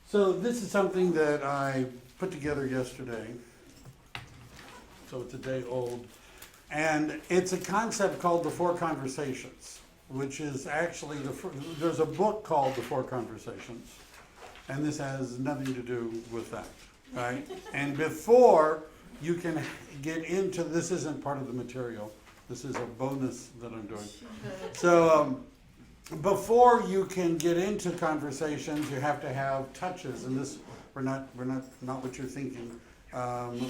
So this is something that I put together yesterday. So it's a day old. And it's a concept called the Four Conversations, which is actually, there's a book called The Four Conversations. And this has nothing to do with that, right? And before you can get into, this isn't part of the material. This is a bonus that I'm doing. So before you can get into conversations, you have to have touches. And this, we're not what you're thinking.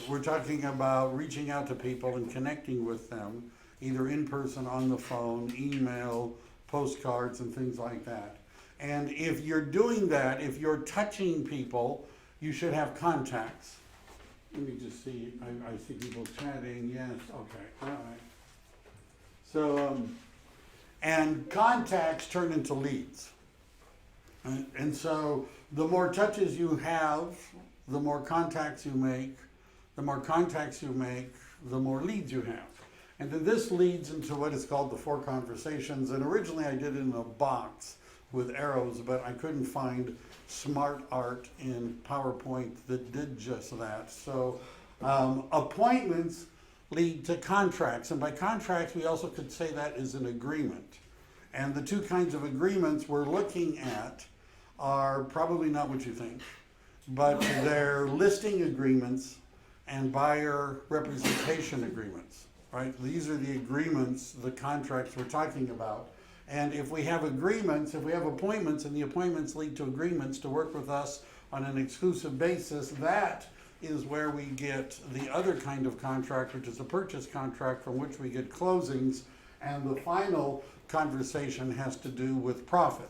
We're talking about reaching out to people and connecting with them, either in person, on the phone, email, postcards, and things like that. And if you're doing that, if you're touching people, you should have contacts. Let me just see, I see people chatting, yes, okay, all right. So, and contacts turn into leads. And so the more touches you have, the more contacts you make, the more contacts you make, the more leads you have. And then this leads into what is called the Four Conversations. And originally I did it in a box with arrows, but I couldn't find smart art in PowerPoint that did just that. So appointments lead to contracts. And by contracts, we also could say that is an agreement. And the two kinds of agreements we're looking at are probably not what you think, but they're listing agreements and buyer representation agreements, right? These are the agreements, the contracts we're talking about. And if we have agreements, if we have appointments, and the appointments lead to agreements to work with us on an exclusive basis, that is where we get the other kind of contract, which is a purchase contract from which we get closings. And the final conversation has to do with profit.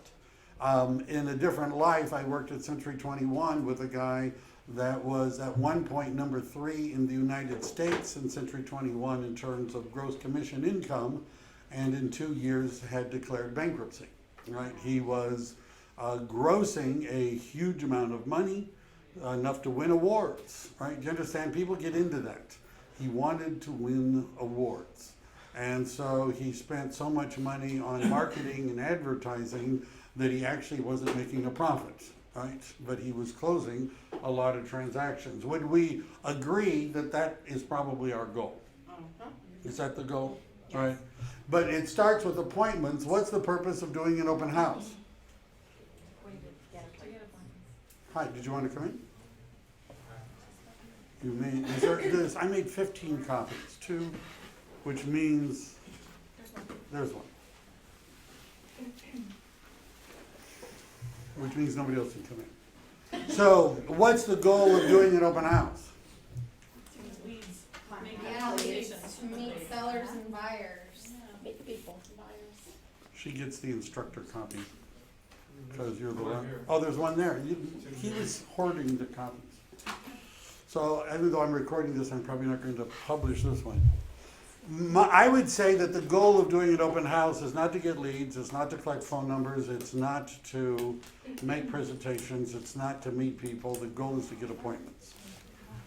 In a different life, I worked at Century 21 with a guy that was at one point number 3 in the United States in Century 21 in terms of gross commission income, and in 2 years had declared bankruptcy, right? He was grossing a huge amount of money, enough to win awards, right? Do you understand? People get into that. He wanted to win awards. And so he spent so much money on marketing and advertising that he actually wasn't making a profit, right? But he was closing a lot of transactions. Would we agree that that is probably our goal? Is that the goal? Yes. Right? But it starts with appointments. What's the purpose of doing an open house? Hi, did you want to come in? You made, I made 15 copies, 2, which means, there's one. Which means nobody else can come in. So, what's the goal of doing an open house? Yeah, to meet sellers and buyers. Meet people, buyers. She gets the instructor copy, because you're the one. Oh, there's one there. He was hoarding the copies. So, even though I'm recording this, I'm probably not going to publish this one. I would say that the goal of doing an open house is not to get leads, it's not to collect phone numbers, it's not to make presentations, it's not to meet people. The goal is to get appointments.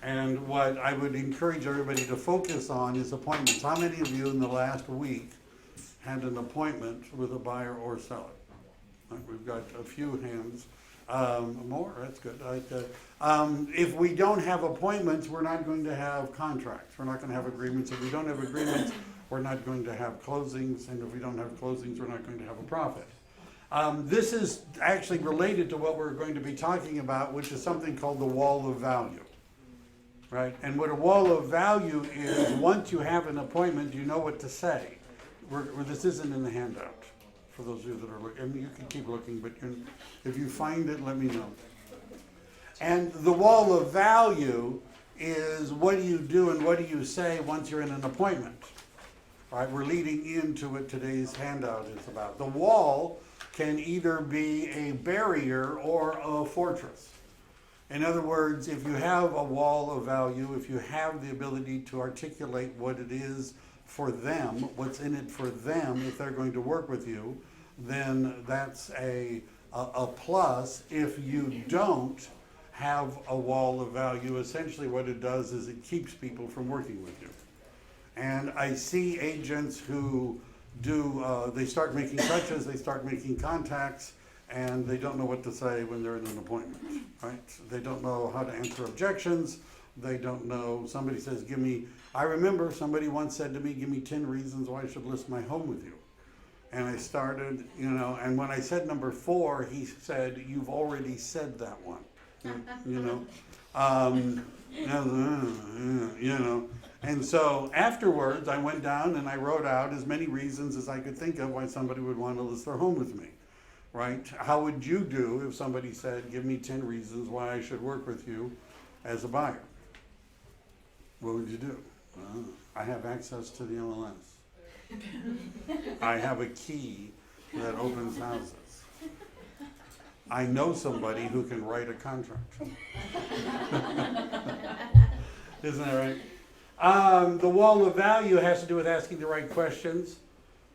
And what I would encourage everybody to focus on is appointments. How many of you in the last week had an appointment with a buyer or seller? Right, we've got a few hands. More, that's good. If we don't have appointments, we're not going to have contracts. We're not going to have agreements. If we don't have agreements, we're not going to have closings. And if we don't have closings, we're not going to have a profit. This is actually related to what we're going to be talking about, which is something called the wall of value. Right? And what a wall of value is, once you have an appointment, you know what to say. This isn't in the handout. For those of you that are looking, I mean, you can keep looking, but if you find it, let me know. And the wall of value is, what do you do and what do you say once you're in an appointment? All right, we're leading into what today's handout is about. The wall can either be a barrier or a fortress. In other words, if you have a wall of value, if you have the ability to articulate what it is for them, what's in it for them, if they're going to work with you, then that's a plus. If you don't have a wall of value, essentially what it does is it keeps people from working with you. And I see agents who do, they start making touches, they start making contacts, and they don't know what to say when they're in an appointment, right? They don't know how to answer objections. They don't know, somebody says, I remember somebody once said to me, give me 10 reasons why I should list my home with you. And I started, and when I said number 4, he said, you've already said that one, And so afterwards, I went down and I wrote out as many reasons as I could think of why somebody would want to list their home with me, right? How would you do if somebody said, give me 10 reasons why I should work with you as a buyer? What would you do? I have access to the MLS. I have a key that opens houses. I know somebody who can write a contract. Isn't that right? The wall of value has to do with asking the right questions,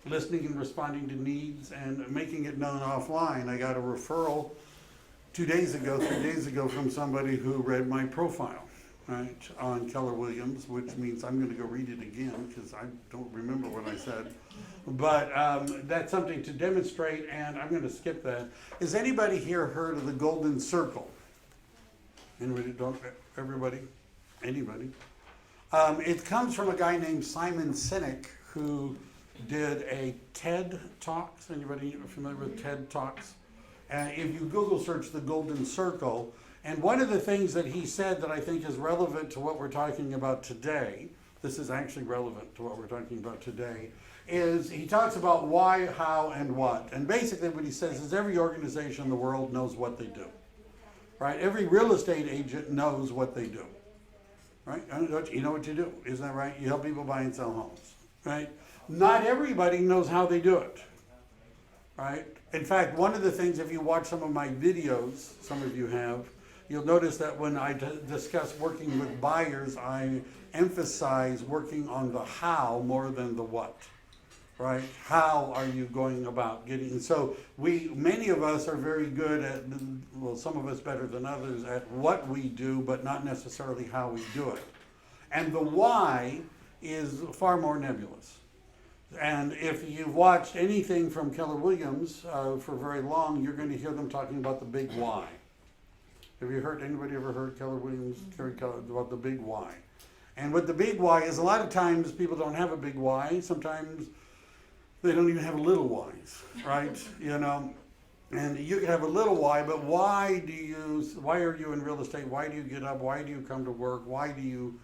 listening and responding to needs, and making it known offline. I got a referral 3 days ago from somebody who read my profile, right, on Keller Williams, which means I'm going to go read it again because I don't remember what I said. But that's something to demonstrate, and I'm going to skip that. Has anybody here heard of the golden circle? Everybody? Anybody? It comes from a guy named Simon Sinek who did a TED Talks. Anybody familiar with TED Talks? If you Google search the golden circle, and one of the things that he said that I think is relevant to what we're talking about today, this is actually relevant to what we're talking about today, is he talks about why, how, and what. And basically what he says is every organization in the world knows what they do, right? Every real estate agent knows what they do, right? You know what you do, isn't that right? You help people buy and sell homes, right? Not everybody knows how they do it, right? In fact, one of the things, if you watch some of my videos, some of you have, you'll notice that when I discuss working with buyers, I emphasize working on the how more than the what, right? How are you going about getting, so many of us are very good at, well, some of us better than others at what we do, but not necessarily how we do it. And the why is far more nebulous. And if you've watched anything from Keller Williams for very long, you're going to hear them talking about the big why. Have you heard, anybody ever heard Keller Williams, Terry Keller, about the big why? And what the big why is, a lot of times people don't have a big why. Sometimes they don't even have little whys, right? And you can have a little why, but why are you in real estate? Why do you get up? Why do you come to work? Why do you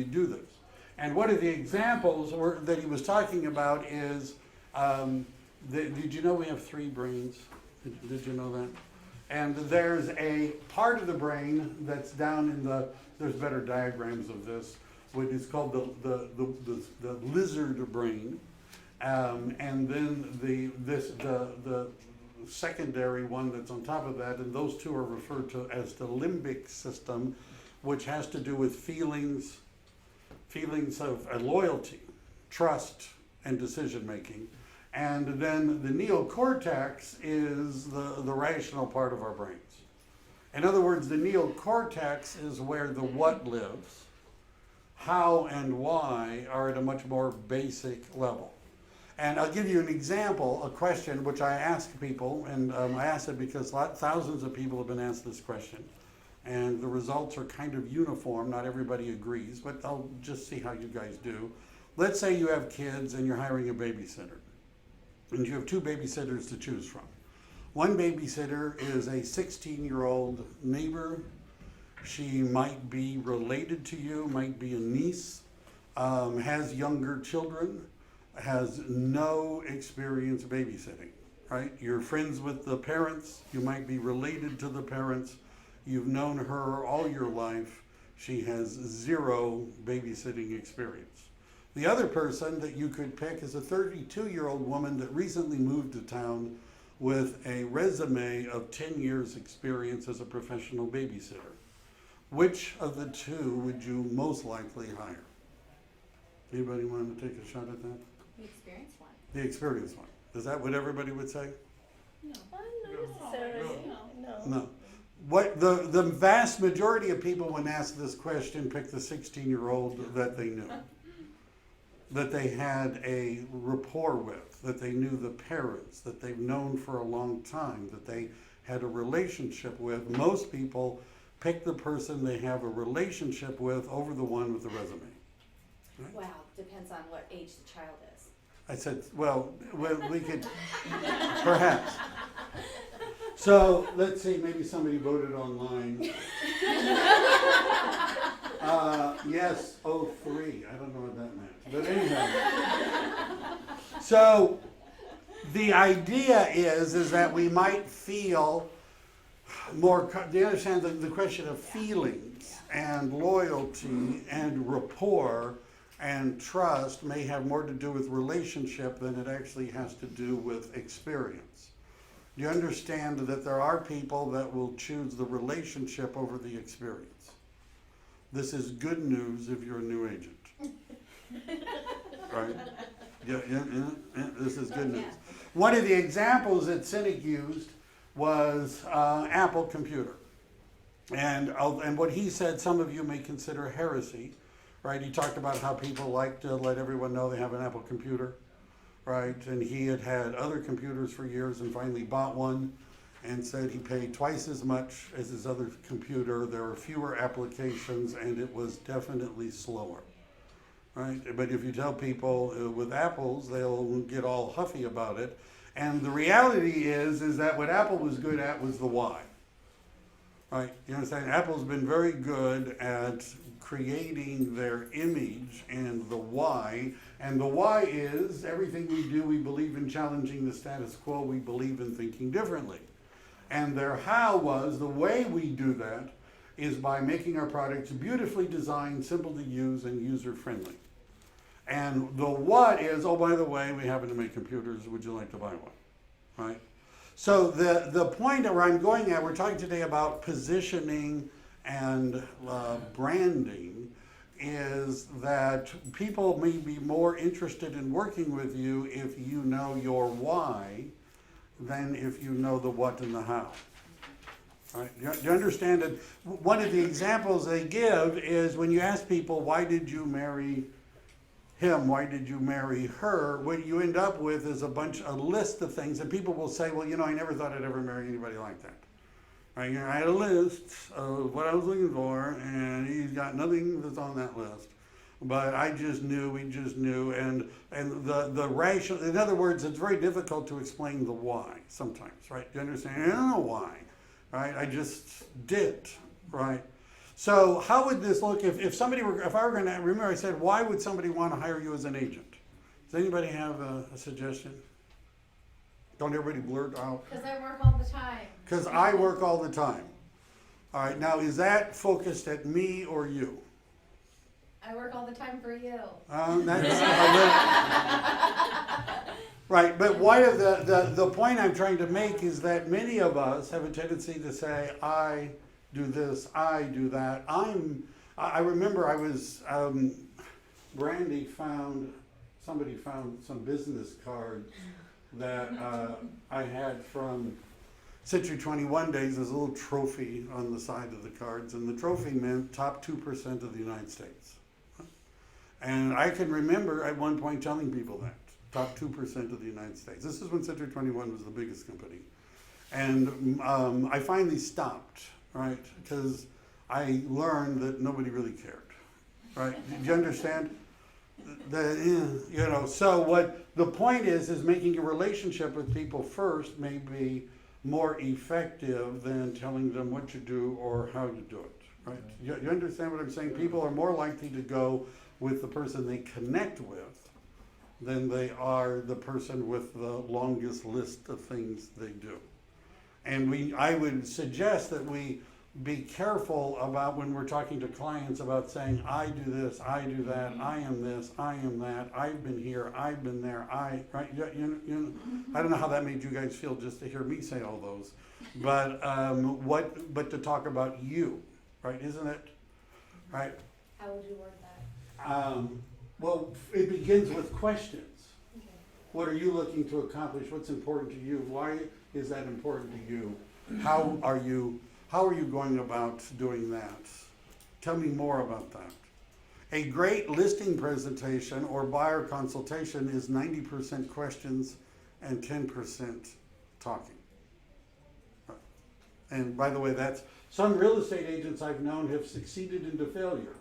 do this? And one of the examples that he was talking about is, did you know we have 3 brains? Did you know that? And there's a part of the brain that's down in there's better diagrams of this, what is called the lizard brain. And then the secondary one that's on top of that, and those two are referred to as the limbic system, which has to do with feelings of loyalty, trust, and decision making. And then the neocortex is the rational part of our brains. In other words, the neocortex is where the what lives. How and why are at a much more basic level. And I'll give you an example, a question which I ask people, and I ask it because thousands of people have been asked this question. And the results are kind of uniform, not everybody agrees, but I'll just see how you guys do. Let's say you have kids and you're hiring a babysitter. And you have 2 babysitters to choose from. One babysitter is a 16-year-old neighbor. She might be related to you, might be a niece, has younger children, has no experience babysitting, right? You're friends with the parents, you might be related to the parents, you've known her all your life, she has 0 babysitting experience. The other person that you could pick is a 32-year-old woman that recently moved to town with a resume of 10 years experience as a professional babysitter. Which of the 2 would you most likely hire? Anybody want to take a shot at that? The experienced one. The experienced one. Is that what everybody would say? No. Not necessarily. No. What the vast majority of people, when asked this question, pick the 16-year-old that they knew, that they had a rapport with, that they knew the parents, that they've known for a long time, that they had a relationship with. Most people pick the person they have a relationship with over the one with the resume. Right? Well, depends on what age the child is. I said, well, we could, perhaps. So, let's see, maybe somebody voted online. Yes, 03, I don't know what that meant, but anyhow. So, the idea is that we might feel more, do you understand the question of feelings and loyalty and rapport and trust may have more to do with relationship than it actually has to do with experience. Do you understand that there are people that will choose the relationship over the experience? This is good news if you're a new agent. Right? Yeah, this is good news. One of the examples that Cynic used was Apple computer. And what he said, some of you may consider heresy, right? He talked about how people like to let everyone know they have an Apple computer, right? And he had had other computers for years and finally bought one and said he paid twice as much as his other computer. There were fewer applications and it was definitely slower, right? But if you tell people with Apples, they'll get all huffy about it. And the reality is that what Apple was good at was the why. Right? You understand? Apple's been very good at creating their image and the why. And the why is everything we do, we believe in challenging the status quo, we believe in thinking differently. And their how was, the way we do that is by making our products beautifully designed, simple to use, and user-friendly. And the what is, oh, by the way, we happen to make computers, would you like to buy one? Right? So the point where I'm going at, we're talking today about positioning and branding, is that people may be more interested in working with you if you know your why than if you know the what and the how. Right? You understand that one of the examples they give is when you ask people, why did you marry him, why did you marry her, what you end up with is a list of things, and people will say, well, I never thought I'd ever marry anybody like that. Right? I had a list of what I was looking for, and he's got nothing that's on that list. But we just knew, and the rational, in other words, it's very difficult to explain the why sometimes, right? Do you understand? I don't know why, right? I just did, right? So how would this look if I were going to, remember I said, why would somebody want to hire you as an agent? Does anybody have a suggestion? Don't everybody blurt out? Because I work all the time. Because I work all the time. All right, now is that focused at me or you? I work all the time for you. Right, but one of the point I'm trying to make is that many of us have a tendency to say, I do this, I do that. I remember I was, somebody found some business cards that I had from Century 21 days. There's a little trophy on the side of the cards, and the trophy meant top 2% of the United States. And I can remember at one point telling people that, top 2% of the United States. This is when Century 21 was the biggest company. And I finally stopped, right? Because I learned that nobody really cared, right? Did you understand? So what the point is making a relationship with people first may be more effective than telling them what you do or how you do it, right? You understand what I'm saying? People are more likely to go with the person they connect with than they are the person with the longest list of things they do. And I would suggest that we be careful about when we're talking to clients about saying, I do this, I do that, I am this, I am that, I've been here, I've been there, right? I don't know how that made you guys feel just to hear me say all those, but but to talk about you, right? Isn't it? Right? How would you word that? Well, it begins with questions. Okay. What are you looking to accomplish? What's important to you? Why is that important to you? How are you going about doing that? Tell me more about that. A great listing presentation or buyer consultation is 90% questions and 10% talking. And by the way, that's some real estate agents I've known have succeeded into failure.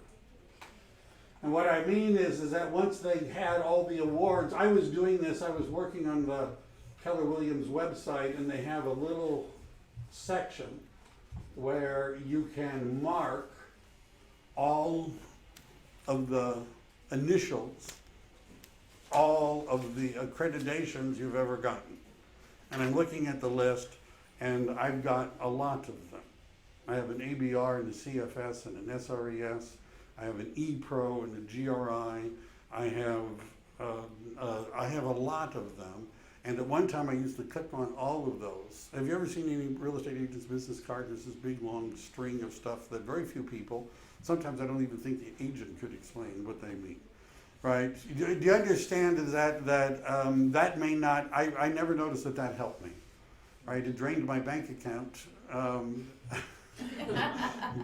And what I mean is that once they had all the awards, I was doing this, I was working on the Keller Williams website, and they have a little section where you can mark all of the initials, all of the accreditations you've ever gotten. And I'm looking at the list, and I've got a lot of them. I have an ABR and a CFS and an SRES. I have an E-Pro and a GRI. I have a lot of them. And at one time I used to click on all of those. Have you ever seen any real estate agent's business card? There's this big long string of stuff that very few people, sometimes I don't even think the agent could explain what they mean. Right? Do you understand that may not, I never noticed that helped me. Right? It drained my bank account.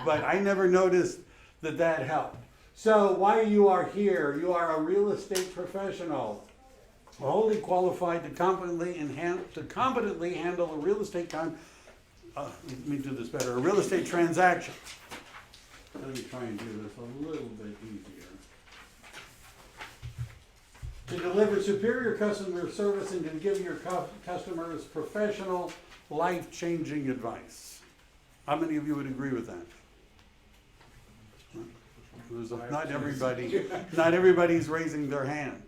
But I never noticed that helped. So why you are here, you are a real estate professional, wholly qualified to competently handle a real estate let me do this better, a real estate transaction. Let me try and do this a little bit easier. To deliver superior customer service and to give your customers professional, life-changing advice. How many of you would agree with that? Not everybody's raising their hand.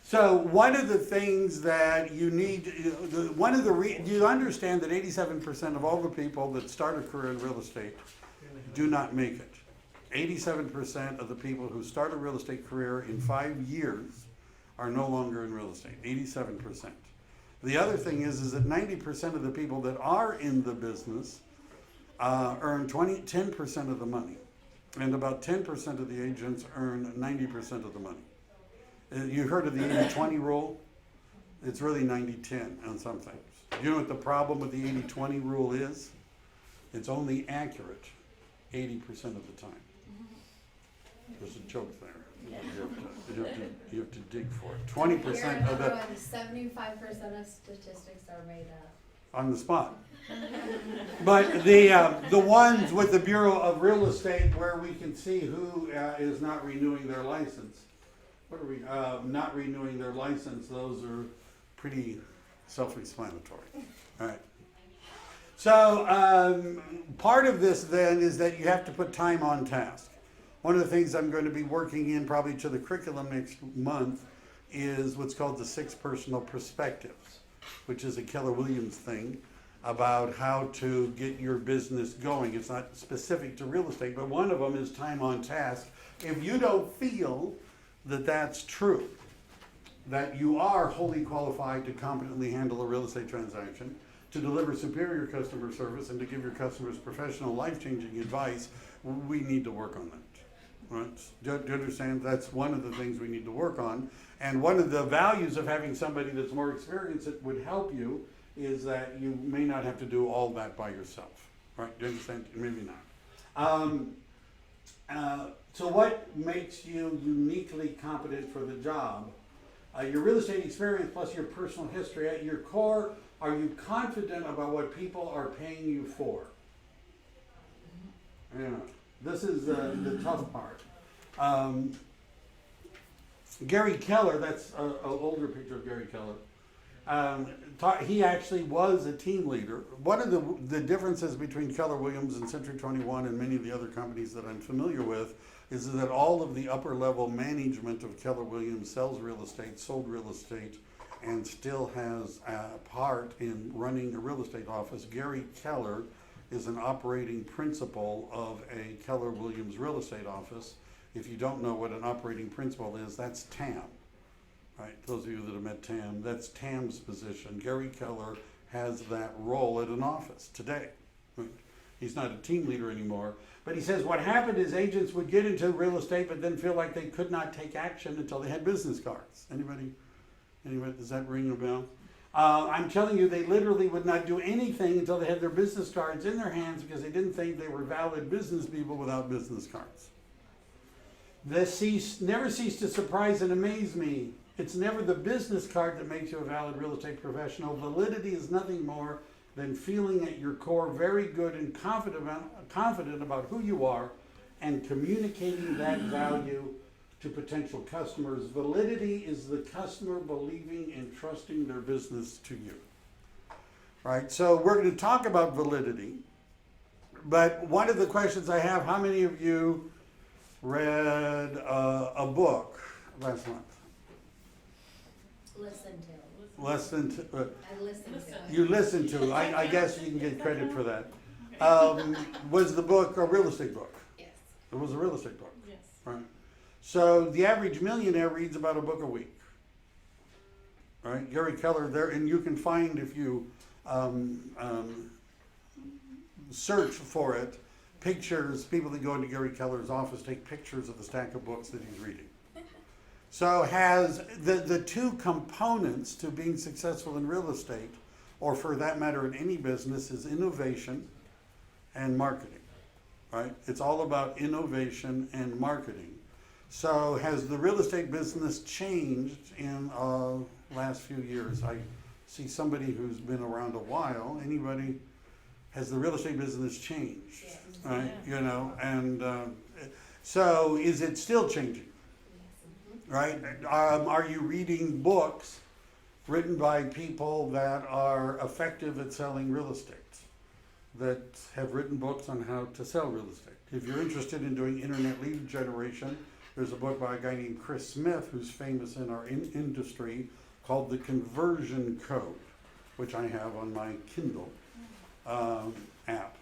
So one of the things that you need, you understand that 87% of all the people that start a career in real estate do not make it. 87% of the people who start a real estate career in 5 years are no longer in real estate. 87%. The other thing is that 90% of the people that are in the business earn 10% of the money. And about 10% of the agents earn 90% of the money. You heard of the 80-20 rule? It's really 90-10 on some things. You know what the problem with the 80-20 rule is? It's only accurate 80% of the time. There's a joke there. You have to dig for it. 20% of the 75% of statistics are made up. On the spot. But the ones with the Bureau of Real Estate where we can see who is not renewing their license. What are we, not renewing their license, those are pretty self-explanatory. All right. So part of this then is that you have to put time on task. One of the things I'm going to be working in probably to the curriculum next month is what's called the 6 personal perspectives, which is a Keller Williams thing about how to get your business going. It's not specific to real estate, but one of them is time on task. If you don't feel that that's true, that you are wholly qualified to competently handle a real estate transaction, to deliver superior customer service, and to give your customers professional, life-changing advice, we need to work on that. Right? Do you understand? That's one of the things we need to work on. And one of the values of having somebody that's more experienced that would help you is that you may not have to do all that by yourself. Right? Do you understand? Maybe not. So what makes you uniquely competent for the job? Your real estate experience plus your personal history. At your core, are you confident about what people are paying you for? Yeah. This is the tough part. Gary Keller, that's an older picture of Gary Keller. He actually was a team leader. One of the differences between Keller Williams and Century 21 and many of the other companies that I'm familiar with is that all of the upper level management of Keller Williams sells real estate, sold real estate, and still has a part in running a real estate office. Gary Keller is an operating principal of a Keller Williams real estate office. If you don't know what an operating principal is, that's TAM. Right? Those of you that have met TAM, that's TAM's position. Gary Keller has that role at an office today. Right? He's not a team leader anymore. But he says what happened is agents would get into real estate but then feel like they could not take action until they had business cards. Anybody, does that ring a bell? I'm telling you, they literally would not do anything until they had their business cards in their hands because they didn't think they were valid business people without business cards. Never cease to surprise and amaze me. It's never the business card that makes you a valid real estate professional. Validity is nothing more than feeling at your core very good and confident about who you are and communicating that value to potential customers. Validity is the customer believing and trusting their business to you. Right? So we're going to talk about validity. But one of the questions I have, how many of you read a book last month? Listen to. Less than I listen to. you listened to. I guess you can get credit for that. Was the book a real estate book? Yes. It was a real estate book. Yes. Right. So the average millionaire reads about a book a week. Right. Gary Keller there, and you can find if you search for it, pictures. People that go into Gary Keller's office take pictures of the stack of books that he's reading. So has the two components to being successful in real estate, or for that matter in any business, is innovation and marketing, right? It's all about innovation and marketing. So has the real estate business changed in last few years? I see somebody who's been around a while. Anybody? Has the real estate business changed? Yes. Right, you know, and so is it still changing? Right? Are you reading books written by people that are effective at selling real estate, that have written books on how to sell real estate? If you're interested in doing internet lead generation, there's a book by a guy named Chris Smith, who's famous in our industry, called The Conversion Code, which I have on my Kindle app.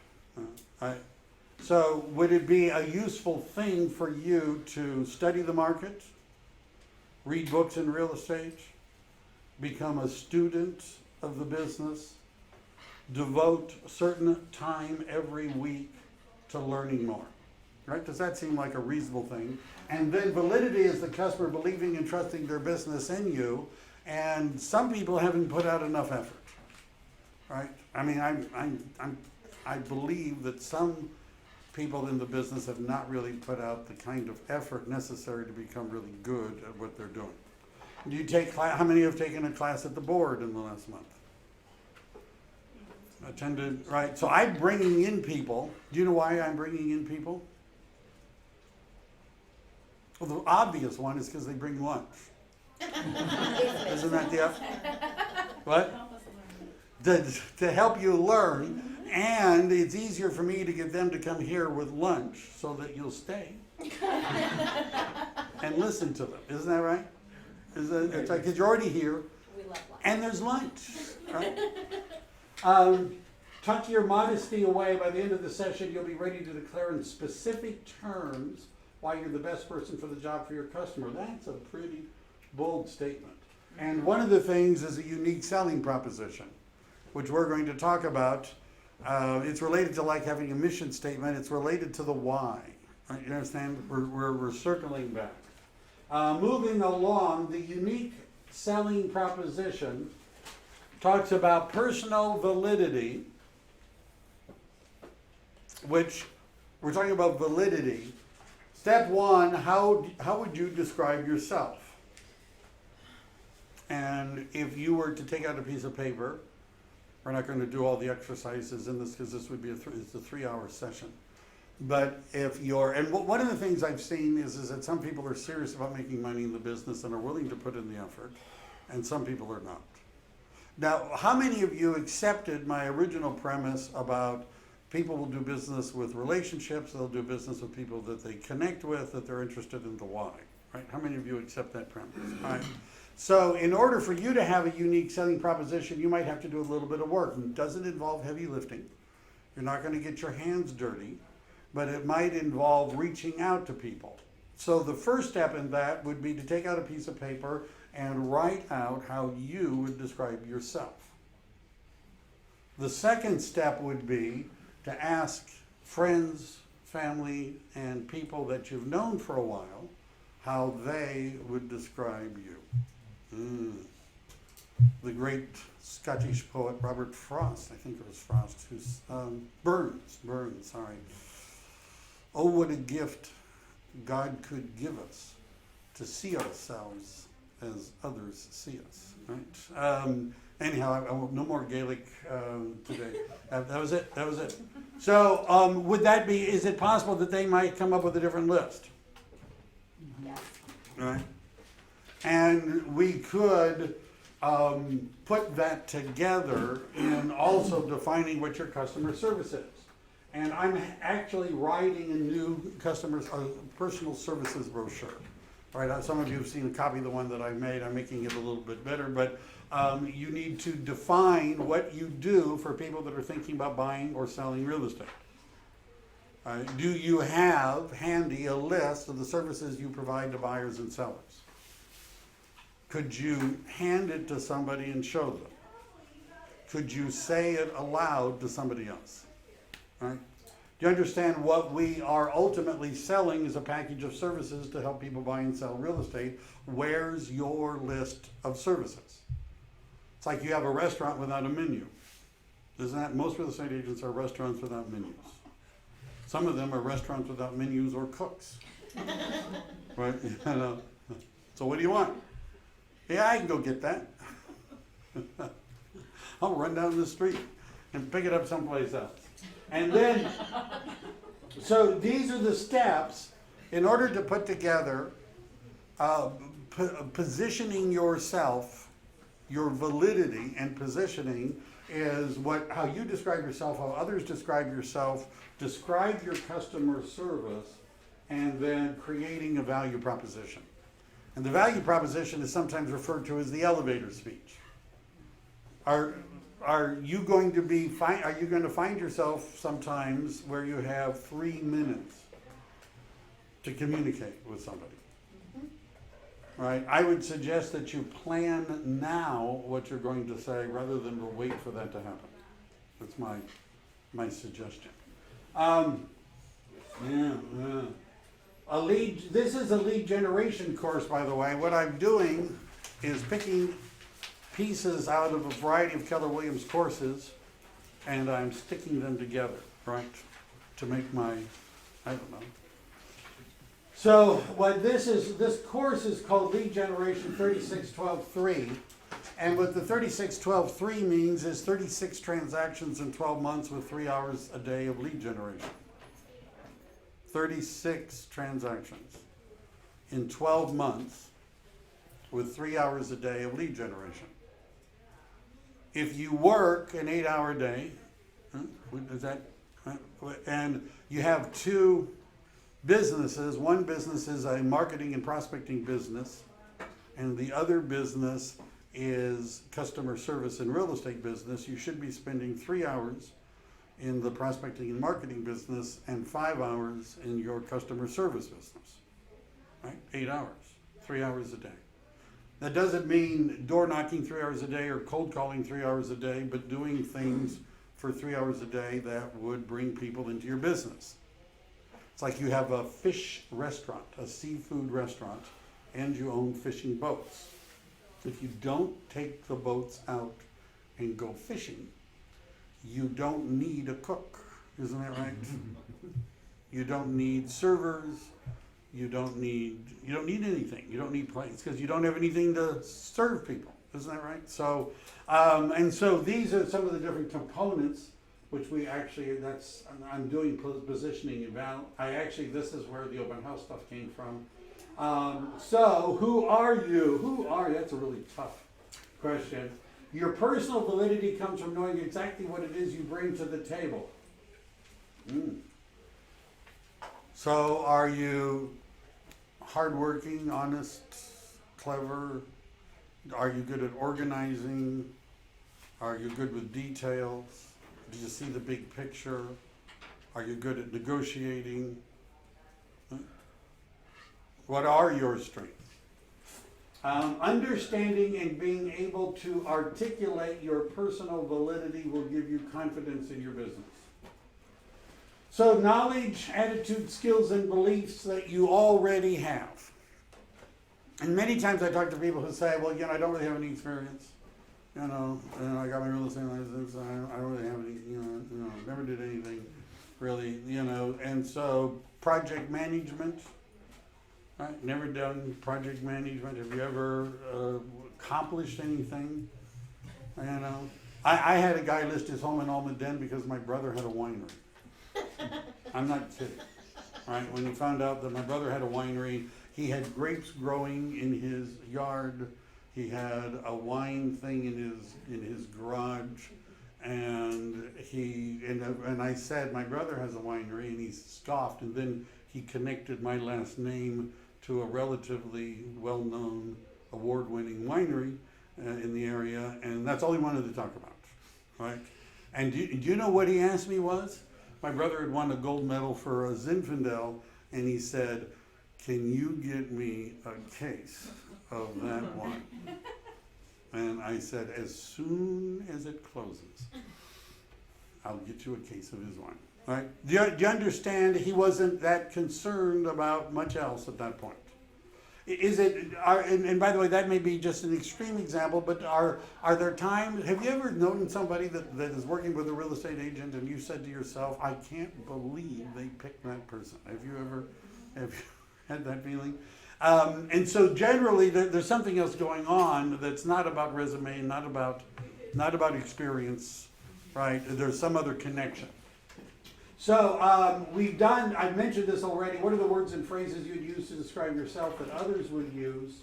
So would it be a useful thing for you to study the market, read books in real estate, become a student of the business, devote certain time every week to learning more? Right? Does that seem like a reasonable thing? And then validity is the customer believing and trusting their business in you, and some people haven't put out enough effort. Right? I mean, I believe that some people in the business have not really put out the kind of effort necessary to become really good at what they're doing. Do you take how many have taken a class at the board in the last month? Attended, right? So I'm bringing in people. Do you know why I'm bringing in people? Well, the obvious one is because they bring lunch. Isn't that the what? To help you learn, and it's easier for me to get them to come here with lunch so that you'll stay and listen to them. Isn't that right? It's like, because you're already here, We love lunch. and there's lunch, right? Tuck your modesty away. By the end of the session, you'll be ready to declare in specific terms why you're the best person for the job for your customer. That's a pretty bold statement. And one of the things is a unique selling proposition, which we're going to talk about. It's related to like having a mission statement. It's related to the why. Right? You understand? We're circling back. Moving along, the unique selling proposition talks about personal validity, which we're talking about validity. Step one, how would you describe yourself? And if you were to take out a piece of paper, we're not going to do all the exercises in this because this would be it's a 3-hour session. But if you're, and one of the things I've seen is that some people are serious about making money in the business and are willing to put in the effort, and some people are not. Now, how many of you accepted my original premise about people will do business with relationships, they'll do business with people that they connect with, that they're interested in the why, right? How many of you accept that premise? All right. So in order for you to have a unique selling proposition, you might have to do a little bit of work. It doesn't involve heavy lifting. You're not going to get your hands dirty, but it might involve reaching out to people. So the first step in that would be to take out a piece of paper and write out how you would describe yourself. The second step would be to ask friends, family, and people that you've known for a while how they would describe you. The great Scottish poet Robert Frost, I think it was Frost, who's Burns, sorry. Oh, what a gift God could give us to see ourselves as others see us, right? Anyhow, I won't, no more Gaelic today. That was it. That was it. So, would that be? Is it possible that they might come up with a different list? Yes. Right. And we could put that together in also defining what your customer service is. And I'm actually writing a new personal services brochure. All right, some of you have seen a copy of the one that I made. I'm making it a little bit better, but you need to define what you do for people that are thinking about buying or selling real estate. Do you have handy a list of the services you provide to buyers and sellers? Could you hand it to somebody and show them? Could you say it aloud to somebody else? Right? Do you understand what we are ultimately selling is a package of services to help people buy and sell real estate? Where's your list of services? It's like you have a restaurant without a menu. Isn't that? Most real estate agents are restaurants without menus. Some of them are restaurants without menus or cooks. Right? You know. So what do you want? Yeah, I can go get that. I'll run down the street and pick it up someplace else. And then, so these are the steps in order to put together positioning yourself, your validity and positioning is how you describe yourself, how others describe yourself, describe your customer service, and then creating a value proposition. And the value proposition is sometimes referred to as the elevator speech. Are you going to find yourself sometimes where you have 3 minutes to communicate with somebody? Right? I would suggest that you plan now what you're going to say rather than to wait for that to happen. That's my suggestion. This is a lead generation course, by the way. What I'm doing is picking pieces out of a variety of Keller Williams courses, and I'm sticking them together, right, to make my, I don't know. So what this course is called Lead Generation 3612-3, and what the 3612-3 means is 36 transactions in 12 months with 3 hours a day of lead generation. 36 transactions in 12 months with 3 hours a day of lead generation. If you work an 8-hour day, and you have 2 businesses, one business is a marketing and prospecting business, and the other business is customer service and real estate business, you should be spending 3 hours in the prospecting and marketing business and 5 hours in your customer service business. Right? 8 hours, 3 hours a day. That doesn't mean door knocking 3 hours a day or cold calling 3 hours a day, but doing things for 3 hours a day that would bring people into your business. It's like you have a fish restaurant, a seafood restaurant, and you own fishing boats. If you don't take the boats out and go fishing, you don't need a cook. Isn't that right? You don't need servers. You don't need anything. You don't need plates because you don't have anything to serve people. Isn't that right? So, and so these are some of the different components which we actually, I'm doing positioning eval. This is where the open house stuff came from. So who are you? That's a really tough question. Your personal validity comes from knowing exactly what it is you bring to the table. So are you hardworking, honest, clever? Are you good at organizing? Are you good with details? Do you see the big picture? Are you good at negotiating? What are your strengths? Understanding and being able to articulate your personal validity will give you confidence in your business. So knowledge, attitude, skills, and beliefs that you already have. And many times I talk to people who say, well, I don't really have any experience. I got my real estate license. I don't really have any, never did anything really, and so project management, Right? Never done project management. Have you ever accomplished anything? You know, I had a guy list his home in Almaden because my brother had a winery. I'm not kidding. Right? When he found out that my brother had a winery, he had grapes growing in his yard. He had a wine thing in his garage, and I said my brother has a winery, and he scoffed, and then he connected my last name to a relatively well-known, award-winning winery in the area, and that's all he wanted to talk about, right? And do you know what he asked me was? My brother had won a gold medal for a Zinfandel, and he said, "Can you get me a case of that wine?" And I said, "As soon as it closes, I'll get you a case of his wine." Right? Do you understand? He wasn't that concerned about much else at that point. Is it? And by the way, that may be just an extreme example, but are there times? Have you ever known somebody that is working with a real estate agent, and you said to yourself, "I can't believe they picked that person"? Have you had that feeling? And so generally, there's something else going on that's not about resume, not about experience, right? There's some other connection. So I've mentioned this already. What are the words and phrases you'd use to describe yourself that others would use?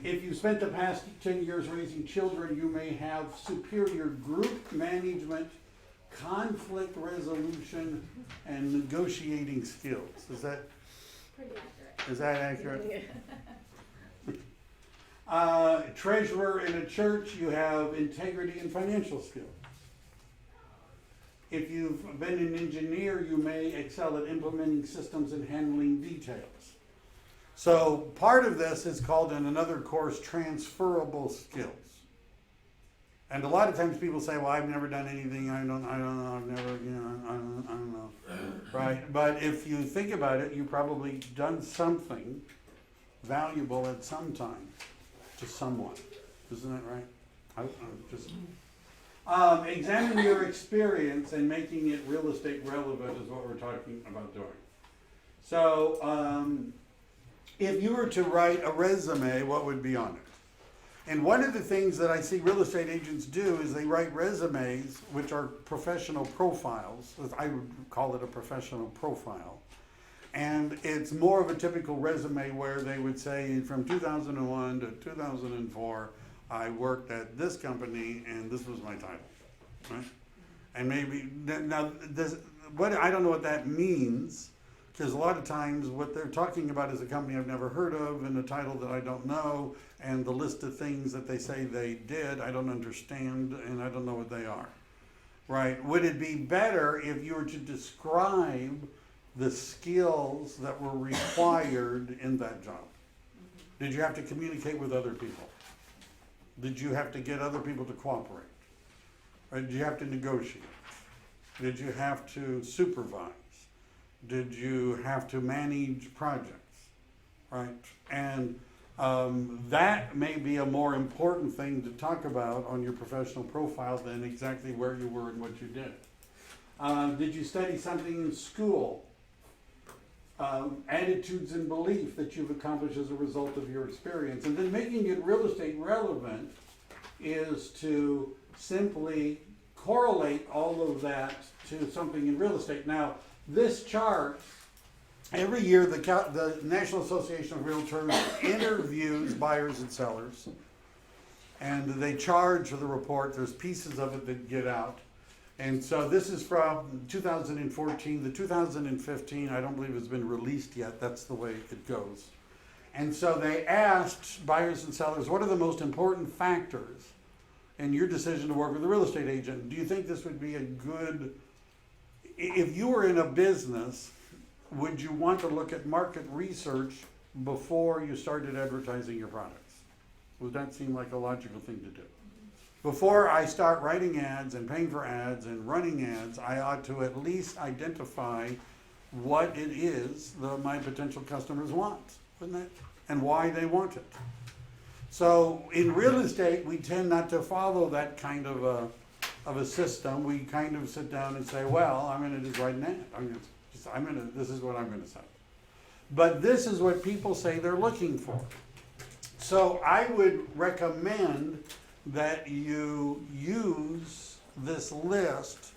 If you spent the past 10 years raising children, you may have superior group management, conflict resolution, and negotiating skills. Is that Pretty accurate. Is that accurate? Treasurer in a church, you have integrity and financial skills. If you've been an engineer, you may excel at implementing systems and handling details. So part of this is called in another course transferable skills. And a lot of times people say, "Well, I've never done anything. I don't know. I've never, I don't know." Right? But if you think about it, you've probably done something valuable at some time to someone. Isn't that right? Examine your experience and making it real estate relevant is what we're talking about doing. So, if you were to write a resume, what would be on it? And one of the things that I see real estate agents do is they write resumes, which are professional profiles. I would call it a professional profile. And it's more of a typical resume where they would say from 2001 to 2004, I worked at this company and this was my title, right? And maybe, now, I don't know what that means, because a lot of times what they're talking about is a company I've never heard of and a title that I don't know, and the list of things that they say they did, I don't understand, and I don't know what they are, right? Would it be better if you were to describe the skills that were required in that job? Did you have to communicate with other people? Did you have to get other people to cooperate? Or did you have to negotiate? Did you have to supervise? Did you have to manage projects, right? And that may be a more important thing to talk about on your professional profile than exactly where you were and what you did. Did you study something in school? Attitudes and belief that you've accomplished as a result of your experience. And then making it real estate relevant is to simply correlate all of that to something in real estate. Now, this chart, every year the National Association of Realtors interviews buyers and sellers, and they charge for the report. There's pieces of it that get out. And so this is from 2014. The 2015, I don't believe has been released yet. That's the way it goes. And so they asked buyers and sellers, what are the most important factors in your decision to work with a real estate agent? Do you think this would be a good, if you were in a business, would you want to look at market research before you started advertising your products? Would that seem like a logical thing to do? Before I start writing ads and paying for ads and running ads, I ought to at least identify what it is that my potential customers want, wouldn't it? And why they want it. So in real estate, we tend not to follow that kind of a system. We kind of sit down and say, well, I'm going to just write an ad. This is what I'm going to say. but this is what people say they're looking for. So I would recommend that you use this list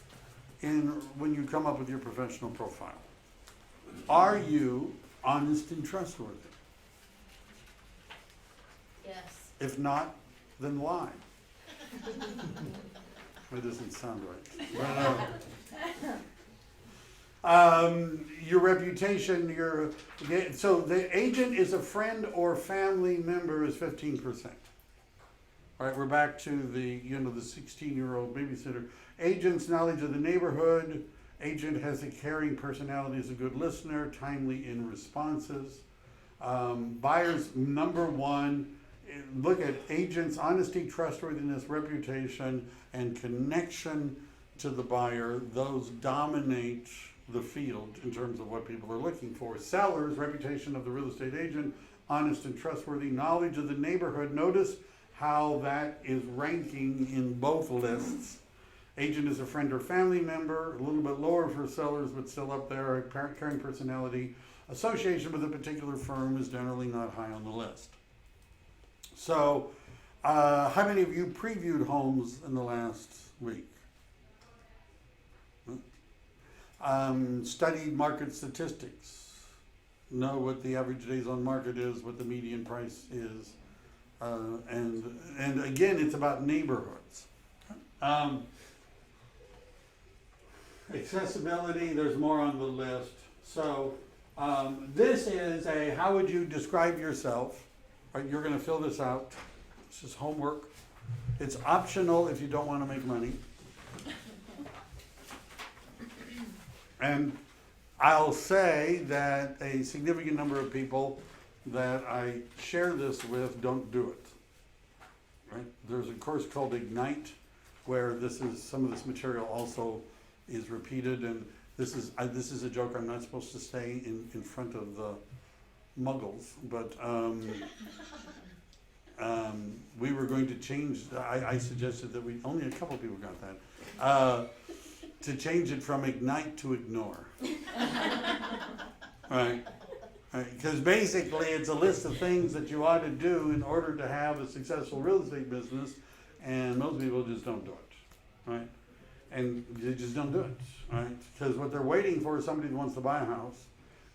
when you come up with your professional profile. Are you honest and trustworthy? Yes. If not, then lie. It doesn't sound right. Your reputation, so the agent is a friend or family member is 15%. All right, we're back to the 16-year-old babysitter. Agent's knowledge of the neighborhood. Agent has a caring personality, is a good listener, timely in responses. Buyer's number one. Look at agent's honesty, trustworthiness, reputation, and connection to the buyer. Those dominate the field in terms of what people are looking for. Sellers, reputation of the real estate agent, honest and trustworthy, knowledge of the neighborhood. Notice how that is ranking in both lists. Agent is a friend or family member, a little bit lower for sellers, but still up there. A caring personality. Association with a particular firm is generally not high on the list. So, how many of you previewed homes in the last week? Studied market statistics. Know what the average days on market is, what the median price is. And again, it's about neighborhoods. Accessibility, there's more on the list. So, this is how would you describe yourself? Right, you're going to fill this out. This is homework. It's optional if you don't want to make money. And I'll say that a significant number of people that I share this with don't do it. Right? There's a course called Ignite where some of this material also is repeated, and this is a joke. I'm not supposed to stay in front of the muggles, but we were going to change. I suggested that only a couple people got that. To change it from ignite to ignore. Right? Because basically it's a list of things that you ought to do in order to have a successful real estate business, and most people just don't do it. Right? And they just don't do it. Right? Because what they're waiting for is somebody who wants to buy a house,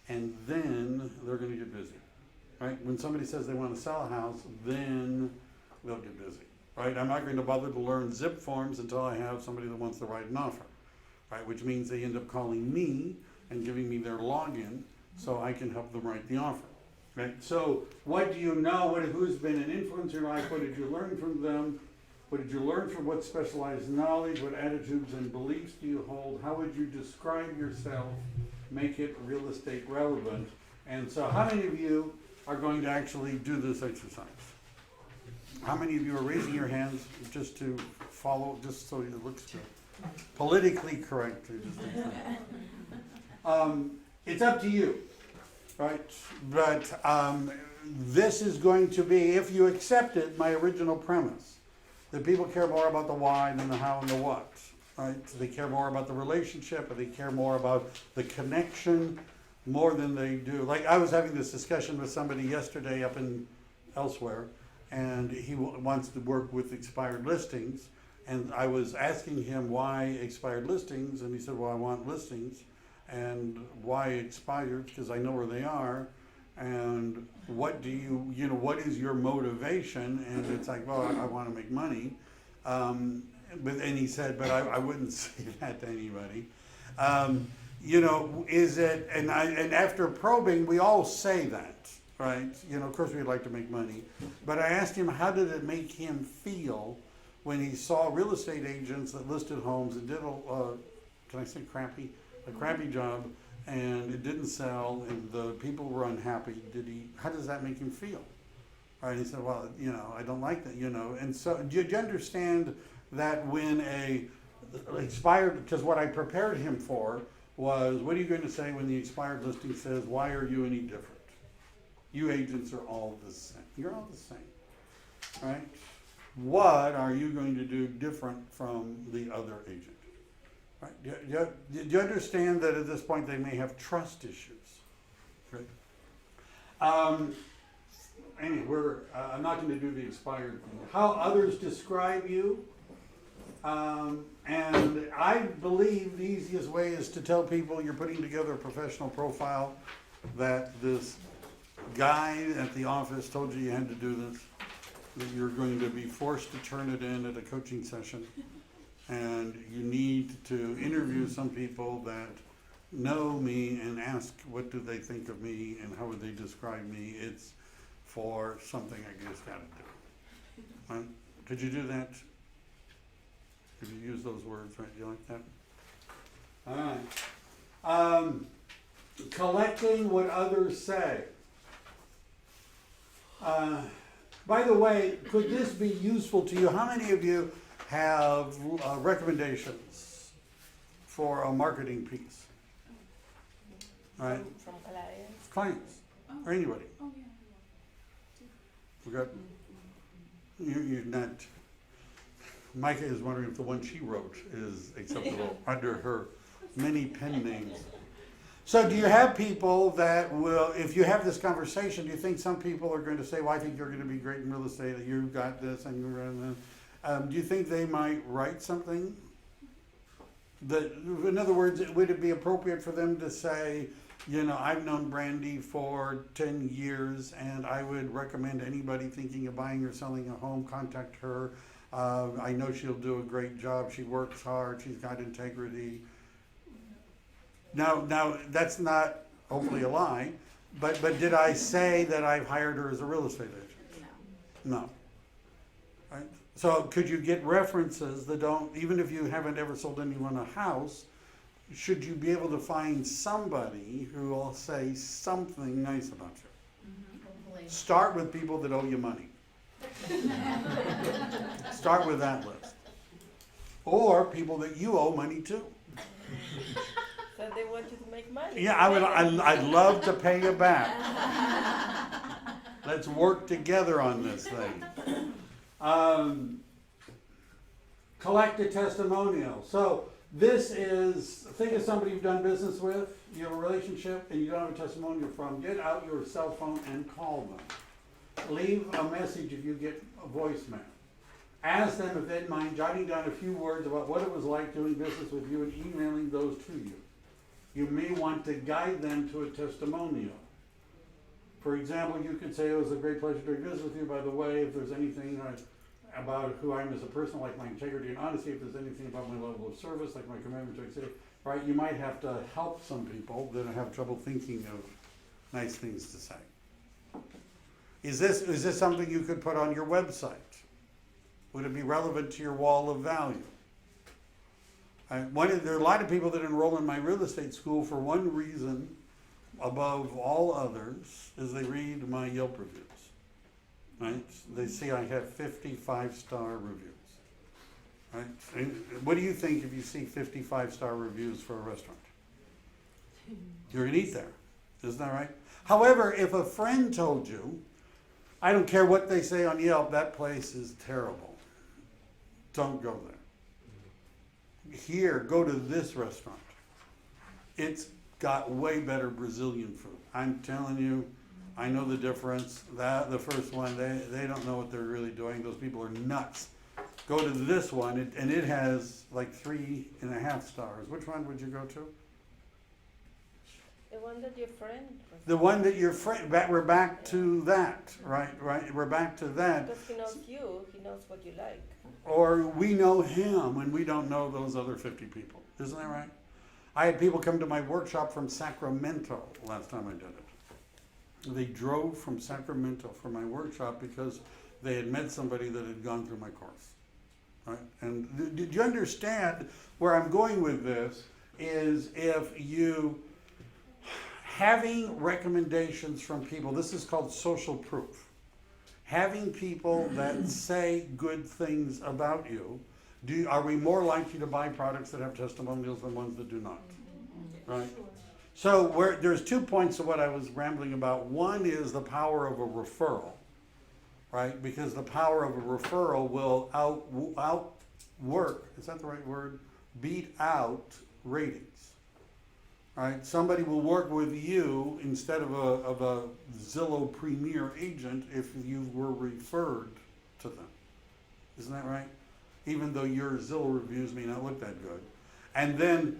and then they're going to get busy. Right? When somebody says they want to sell a house, then they'll get busy. Right? I'm not going to bother to learn zip forms until I have somebody that wants to write an offer. Right? Which means they end up calling me and giving me their login so I can help them write the offer. Right? So what do you know? Who's been an influence in your life? What did you learn from them? What did you learn from what specialized knowledge? What attitudes and beliefs do you hold? How would you describe yourself? Make it real estate relevant. And so how many of you are going to actually do this exercise? How many of you are raising your hands just to follow, just so it looks good? Politically correct. It's up to you, right? But this is going to be, if you accepted my original premise, that people care more about the why than the how and the what, right? They care more about the relationship, or they care more about the connection more than they do. Like I was having this discussion with somebody yesterday up in elsewhere, and he wants to work with expired listings. And I was asking him why expired listings, and he said, well, I want listings. And why expired? Because I know where they are. And what do what is your motivation? And it's like, well, I want to make money. And he said, but I wouldn't say that to anybody. Is it, and after probing, we all say that, right? Of course we'd like to make money. But I asked him, how did it make him feel when he saw real estate agents that listed homes and did can I say crappy? A crappy job, and it didn't sell, and the people were unhappy. How does that make him feel? Right? He said, well, I don't like that, And so, do you understand that when expired, because what I prepared him for was, what are you going to say when the expired listing says, why are you any different? You agents are all the same. You're all the same, right? What are you going to do different from the other agent? Right. Do you understand that at this point they may have trust issues? Right? Anyway, I'm not going to do the expired thing. How others describe you. And I believe the easiest way is to tell people you're putting together a professional profile, that this guy at the office told you had to do this, that you're going to be forced to turn it in at a coaching session, and you need to interview some people that know me and ask what do they think of me and how would they describe me. It's for something I just got to do. Right? Could you do that? Could you use those words, right? You like that? All right. Collecting what others say. By the way, could this be useful to you? How many of you have recommendations for a marketing piece? Right? From clients. Clients or anybody. Oh, yeah. We got. You're not. Micah is wondering if the one she wrote is acceptable under her many pen names. So do you have people that will, if you have this conversation, do you think some people are going to say, well, I think you're going to be great in real estate, that you've got this and you're going to, do you think they might write something? That, in other words, would it be appropriate for them to say, you know, I've known Brandy for 10 years and I would recommend anybody thinking of buying or selling a home, contact her. I know she'll do a great job. She works hard. She's got integrity. Now that's not hopefully a lie, but did I say that I've hired her as a real estate agent? No. Right? So could you get references that don't, even if you haven't ever sold anyone a house, should you be able to find somebody who will say something nice about you? Hopefully. Start with people that owe you money. Start with that list. Or people that you owe money to. So they want you to make money. Yeah, I'd love to pay you back. Let's work together on this thing. Collect a testimonial. So this is, think of somebody you've done business with, you have a relationship, and you don't have a testimonial from. Get out your cell phone and call them. Leave a message if you get a voicemail. Ask them if they'd mind jotting down a few words about what it was like doing business with you and emailing those to you. You may want to guide them to a testimonial. For example, you could say, it was a great pleasure doing business with you. By the way, if there's anything about who I am as a person, like my integrity and honesty, if there's anything about my level of service, like my commitment to excellence, right? You might have to help some people that have trouble thinking of nice things to say. Is this something you could put on your website? Would it be relevant to your wall of value? There are a lot of people that enroll in my real estate school for one reason above all others is they read my Yelp reviews. Right? They see I have 55-star reviews. Right? And what do you think if you see 55-star reviews for a restaurant? You're going to eat there. Isn't that right? However, if a friend told you, I don't care what they say on Yelp, that place is terrible. Don't go there. Here, go to this restaurant. It's got way better Brazilian food. I'm telling you, I know the difference. The first one, they don't know what they're really doing. Those people are nuts. Go to this one, and it has like 3.5 stars. Which one would you go to? The one that your friend. The one that your friend. We're back to that, right? Right. We're back to that. Because he knows you, he knows what you like. Or we know him, and we don't know those other 50 people. Isn't that right? I had people come to my workshop from Sacramento last time I did it. They drove from Sacramento for my workshop because they had met somebody that had gone through my course. Right? And did you understand where I'm going with this is if you having recommendations from people, this is called social proof. Having people that say good things about you, are we more likely to buy products that have testimonials than ones that do not? Right? So there's 2 points of what I was rambling about. One is the power of a referral, right? Because the power of a referral will outwork, is that the right word? Beat out ratings. right? Somebody will work with you instead of a Zillow Premier agent if you were referred to them. Isn't that right? Even though your Zillow reviews may not look that good. And then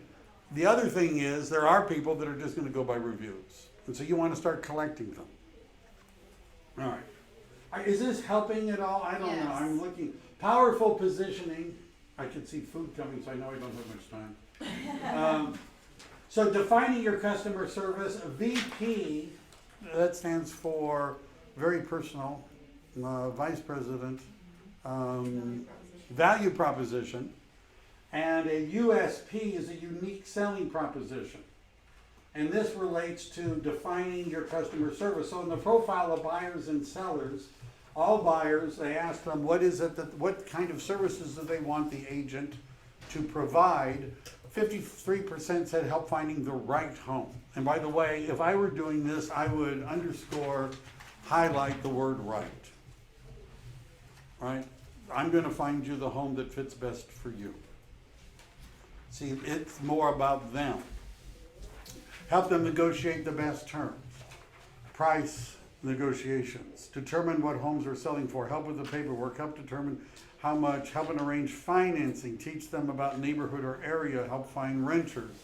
the other thing is there are people that are just going to go by reviews. And so you want to start collecting them. All right. Is this helping at all? I don't know. Yes. I'm looking. Powerful positioning. I can see food coming, so I know I don't have much time. So defining your customer service, VP, that stands for very personal, vice president, value proposition, and a USP is a unique selling proposition. And this relates to defining your customer service. So in the profile of buyers and sellers, all buyers, they ask them what kind of services do they want the agent to provide. 53% said help finding the right home. And by the way, if I were doing this, I would highlight the word right. Right? I'm going to find you the home that fits best for you. See, it's more about them. Help them negotiate the best terms. Price negotiations. Determine what homes are selling for. Help with the paperwork. Help determine how much. Help and arrange financing. Teach them about neighborhood or area. Help find renters.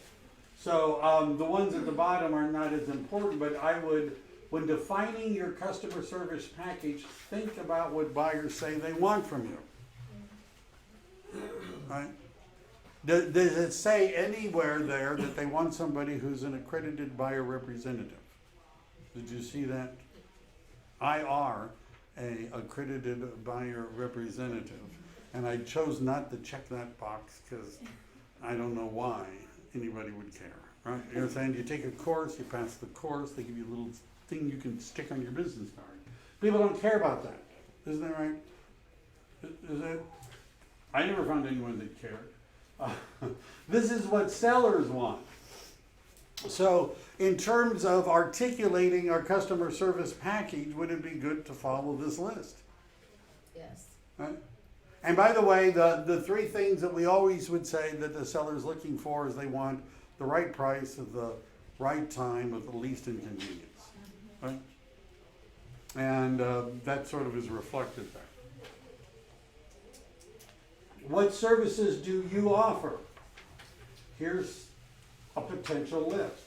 So the ones at the bottom are not as important, but I would, when defining your customer service package, think about what buyers say they want from you. Right? Does it say anywhere there that they want somebody who's an accredited buyer representative? Did you see that? IR, a accredited buyer representative. And I chose not to check that box because I don't know why anybody would care, right? You know what I'm saying? You take a course, you pass the course, they give you a little thing you can stick on your business card. People don't care about that. Isn't that right? Is it? I never found anyone that cared. This is what sellers want. So in terms of articulating our customer service package, would it be good to follow this list? Yes. Right? And by the way, the three things that we always would say that the seller's looking for is they want the right price at the right time with the least inconvenience. Right? And that sort of is reflected there. What services do you offer? Here's a potential list.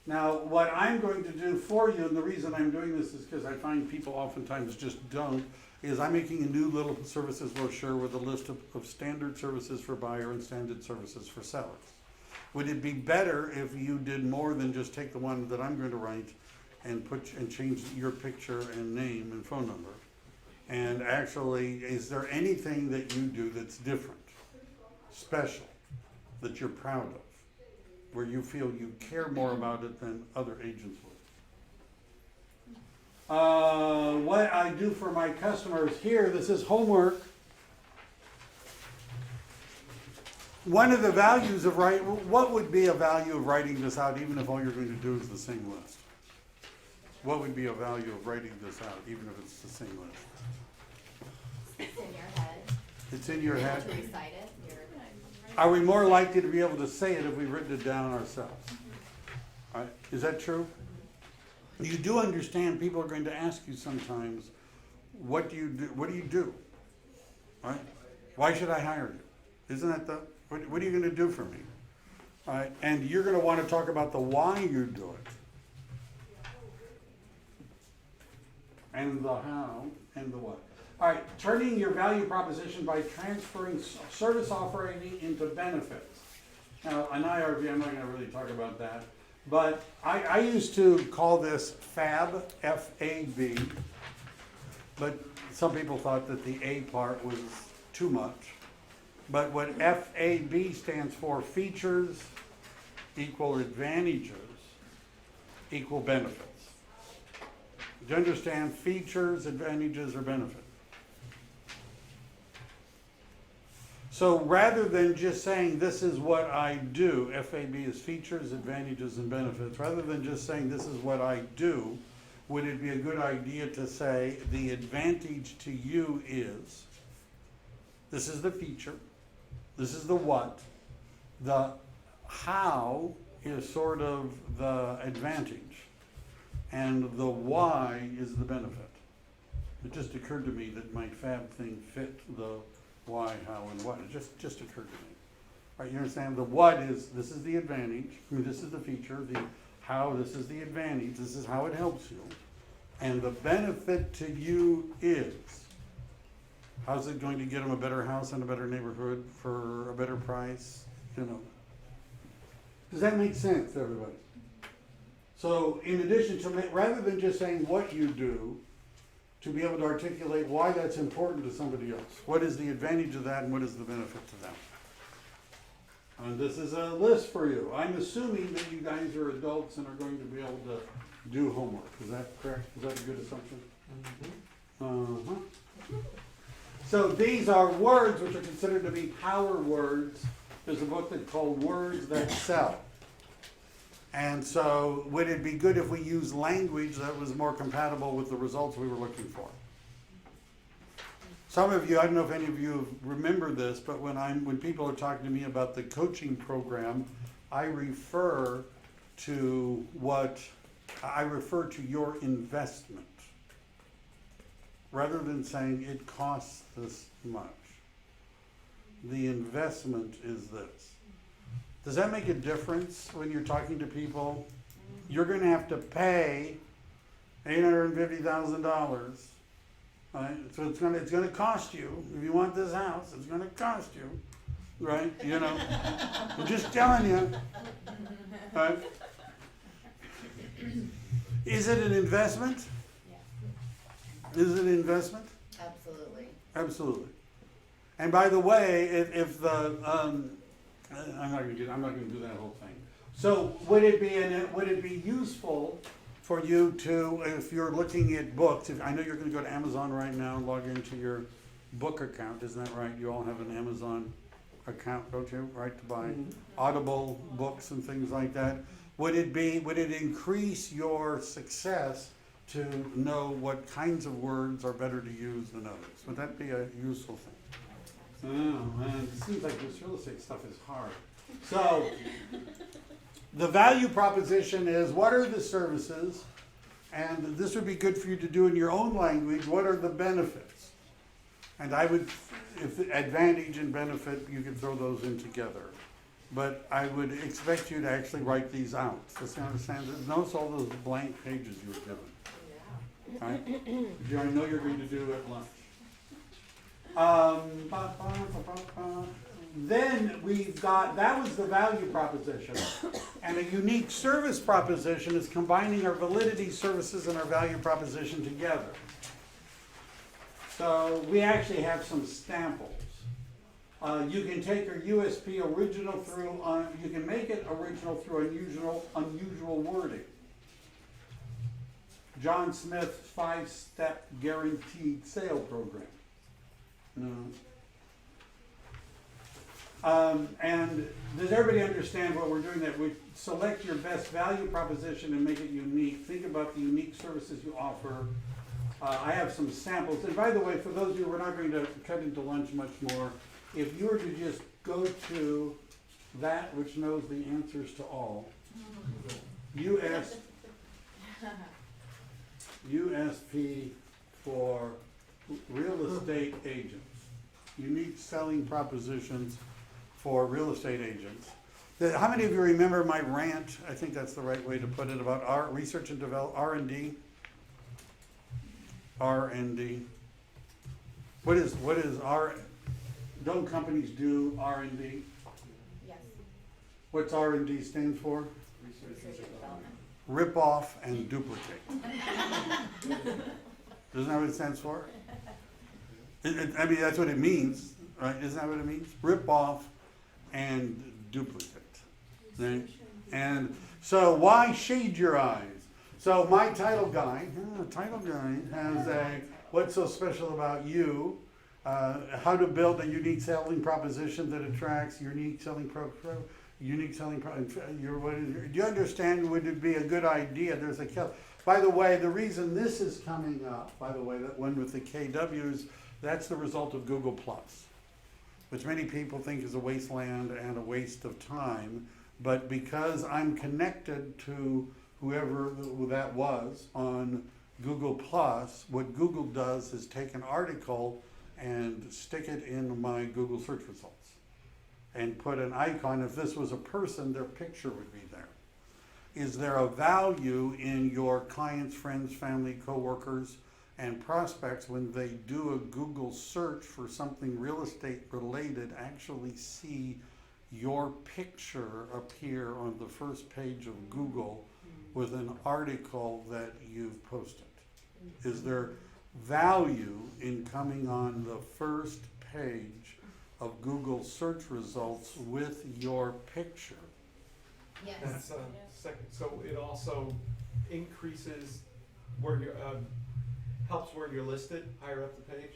Now, what I'm going to do for you, and the reason I'm doing this is because I find people oftentimes just don't, is I'm making a new little services brochure with a list of standard services for buyer and standard services for sellers. Would it be better if you did more than just take the one that I'm going to write and change your picture and name and phone number? And actually, is there anything that you do that's different, special, that you're proud of, where you feel you care more about it than other agents would? What I do for my customers here, this is homework. One of the values of what would be a value of writing this out, even if all you're going to do is the same list? What would be a value of writing this out, even if it's the same list? It's in your head. It's in your You head. have to recite it. Are we more likely to be able to say it if we've written it down ourselves? All right. Is that true? You do understand people are going to ask you sometimes, what do you do? What do you do? Right? Why should I hire you? Isn't that what are you going to do for me? All right. And you're going to want to talk about the why you do it. And the how and the what. All right, turning your value proposition by transferring service offering into benefits. Now, an IRV, I'm not going to really talk about that, but I used to call this FAB, F-A-B, but some people thought that the A part was too much. But what FAB stands for, features equal advantages equal benefits. Do you understand features, advantages, or benefits? So rather than just saying this is what I do, FAB is features, advantages, and benefits, rather than just saying this is what I do, would it be a good idea to say the advantage to you is, this is the feature, this is the what, the how is sort of the advantage, and the why is the benefit. It just occurred to me that my fab thing fit the why, how, and what. It just occurred to me. Right, you understand? The what is, this is the advantage, I mean, this is the feature, the how, this is the advantage, this is how it helps you. And the benefit to you is, how's it going to get them a better house and a better neighborhood for a better price, you know? Does that make sense, everybody? So in addition to, rather than just saying what you do, to be able to articulate why that's important to somebody else. What is the advantage of that and what is the benefit to them? And this is a list for you. I'm assuming that you guys are adults and are going to be able to do homework. Is that correct? Is that a good assumption? So these are words which are considered to be power words. There's a book that's called Words That Sell. And so would it be good if we use language that was more compatible with the results we were looking for? Some of you, I don't know if any of you remember this, but when people are talking to me about the coaching program, I refer to your investment. Rather than saying it costs this much. The investment is this. Does that make a difference when you're talking to people? You're going to have to pay $850,000, right? So it's going to cost you. If you want this house, it's going to cost you, right? You know, I'm just telling you, right? Is it an investment? Is it an investment? Absolutely. Absolutely. And by the way, if the I'm not going to do that whole thing. So would it be useful for you to, if you're looking at books, I know you're going to go to Amazon right now and log into your book account, isn't that right? You all have an Amazon account, don't you? Right, to buy Audible books and things like that. Would it increase your success to know what kinds of words are better to use than others? Would that be a useful thing? Oh man, it seems like this real estate stuff is hard. So, the value proposition is, what are the services? And this would be good for you to do in your own language. What are the benefits? And I would, if the advantage and benefit, you could throw those in together. But I would expect you to actually write these out. Does you understand? Notice all those blank pages you were given. Right? Which I know you're going to do at lunch. Then we've got, that was the value proposition. And a unique service proposition is combining our validity services and our value proposition together. So we actually have some samples. You can take your USP original through, you can make it original through unusual wording. John Smith's 5-step guaranteed sale program. No. And does everybody understand what we're doing? That we select your best value proposition and make it unique. Think about the unique services you offer. I have some samples. And by the way, for those of you, we're not going to cut into lunch much more. If you were to just go to that which knows the answers to all, USP for real estate agents. Unique selling propositions for real estate agents. How many of you remember my rant? I think that's the right way to put it, about our research and develop, R&D. R&D. What is R? Don't companies do R&D? Yes. What's R&D stand for? Research and development. Rip off and duplicate. Isn't that what it stands for? I mean, that's what it means, right? Isn't that what it means? Rip off and duplicate. Right? And so why shade your eyes? So my title guide has a, what's so special about you? How to build a unique selling proposition that attracts unique selling do you understand? Would it be a good idea? There's a, by the way, the reason this is coming up, by the way, that one with the KWs, that's the result of Google Plus, which many people think is a wasteland and a waste of time. But because I'm connected to whoever that was on Google Plus, what Google does is take an article and stick it in my Google search results and put an icon. If this was a person, their picture would be there. Is there a value in your clients, friends, family, coworkers, and prospects when they do a Google search for something real estate related, actually see your picture appear on the first page of Google with an article that you've posted? Is there value in coming on the first page of Google search results with your picture? Yes. That's second. So it also increases where you're, helps where you're listed higher up the page.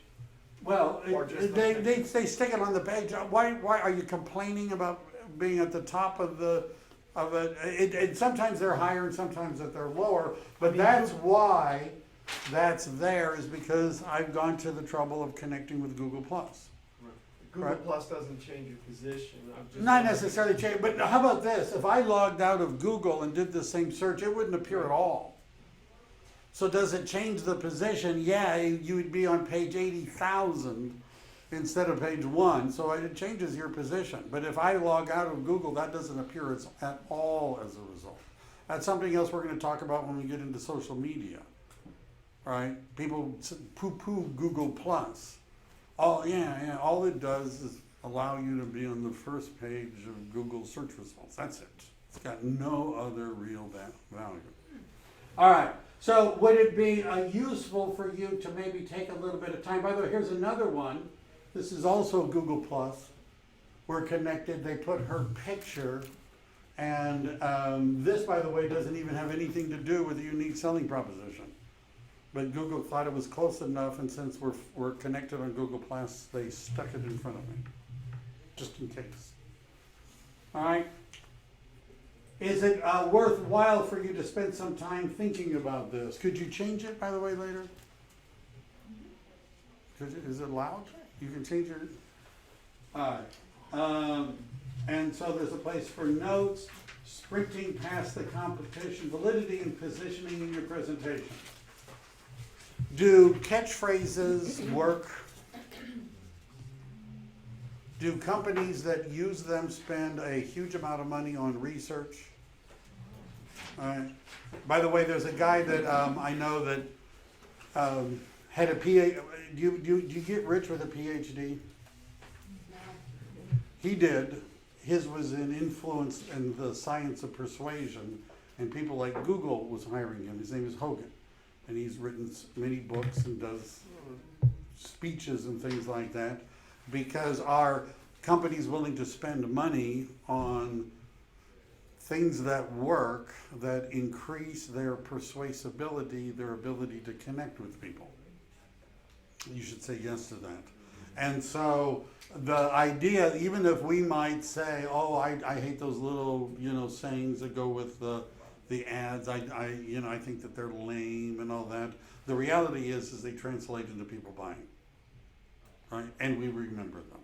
Well, Or just they stick it on the page. Why are you complaining about being at the top of it? Sometimes they're higher and sometimes that they're lower, but I mean, that's why that's there, is because I've gone to the trouble of connecting with Google Plus. Google Right. Plus doesn't change your position. I'm just Not necessarily change, but how about this? If I logged out of Google and did the same search, it wouldn't appear at all. So does it change the position? Yeah, you would be on page 80,000 instead of page 1, so it changes your position. But if I log out of Google, that doesn't appear at all as a result. That's something else we're going to talk about when we get into social media. Right? People poo-poo Google Plus. All it does is allow you to be on the first page of Google search results. That's it. It's got no other real value. All right. So would it be useful for you to maybe take a little bit of time? By the way, here's another one. This is also Google Plus. We're connected. They put her picture. And this, by the way, doesn't even have anything to do with the unique selling proposition. But Google thought it was close enough, and since we're connected on Google Plus, they stuck it in front of me, just in case. All right? Is it worthwhile for you to spend some time thinking about this? Could you change it, by the way, later? Is it allowed? You can change it. All right. And so there's a place for notes, sprinting past the competition, validity and positioning in your presentation. Do catchphrases work? Do companies that use them spend a huge amount of money on research? All right. By the way, there's a guy that I know that had a PhD. Do you get rich with a PhD? No. He did. His was in influence and the science of persuasion, and people like Google was hiring him. His name is Hogan, and he's written many books and does speeches and things like that, because our company's willing to spend money on things that work, that increase their persuasibility, their ability to connect with people. You should say yes to that. And so the idea, even if we might say, oh, I hate those little, sayings that go with the ads, I think that they're lame and all that. The reality is they translate into people buying, right? And we remember them.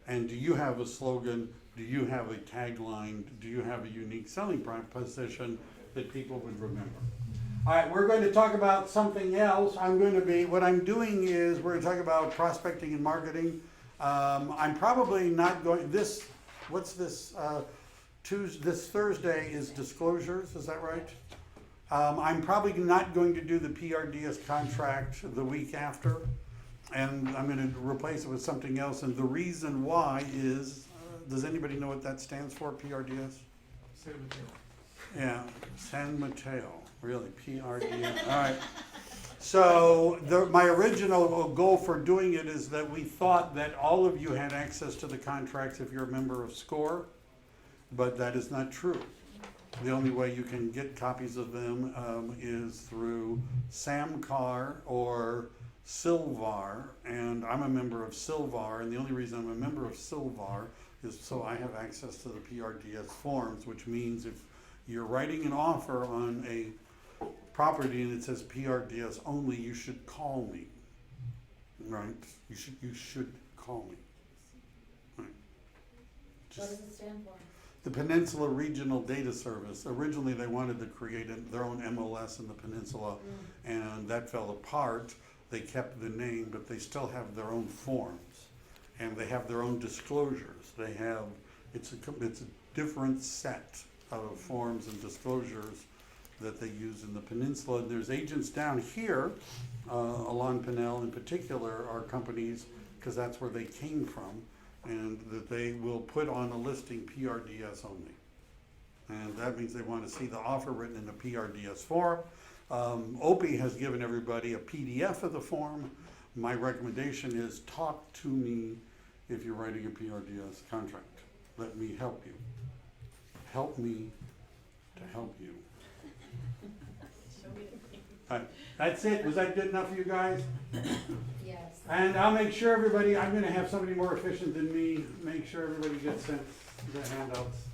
And do you have a slogan? Do you have a tagline? Do you have a unique selling proposition that people would remember? All right, we're going to talk about something else. What I'm doing is we're going to talk about prospecting and marketing. I'm probably not going, what's this, this Thursday is disclosures, is that right? I'm probably not going to do the PRDS contract the week after, and I'm going to replace it with something else. And the reason why is, does anybody know what that stands for, PRDS? San Mateo. Yeah, San Mateo, really, PRDS. All right. So my original goal for doing it is that we thought that all of you had access to the contracts if you're a member of SCORE, but that is not true. The only way you can get copies of them is through Samcar or Silvar, and I'm a member of Silvar, and the only reason I'm a member of Silvar is so I have access to the PRDS forms, which means if you're writing an offer on a property and it says PRDS only, you should call me, right? You should call me. Right. What does it stand for? the Peninsula Regional Data Service. Originally, they wanted to create their own MLS in the peninsula, and that fell apart. They kept the name, but they still have their own forms, and they have their own disclosures. They have, it's a different set of forms and disclosures that they use in the peninsula. And there's agents down here, along Pinell in particular, are companies, because that's where they came from, and that they will put on a listing PRDS only. And that means they want to see the offer written in a PRDS form. Opie has given everybody a PDF of the form. My recommendation is talk to me if you're writing a PRDS contract. Let me help you. Help me to help you. All right, that's it. Was that good enough for you guys? Yes. And I'll make sure everybody, I'm gonna have somebody more efficient than me, make sure everybody gets sent the handouts.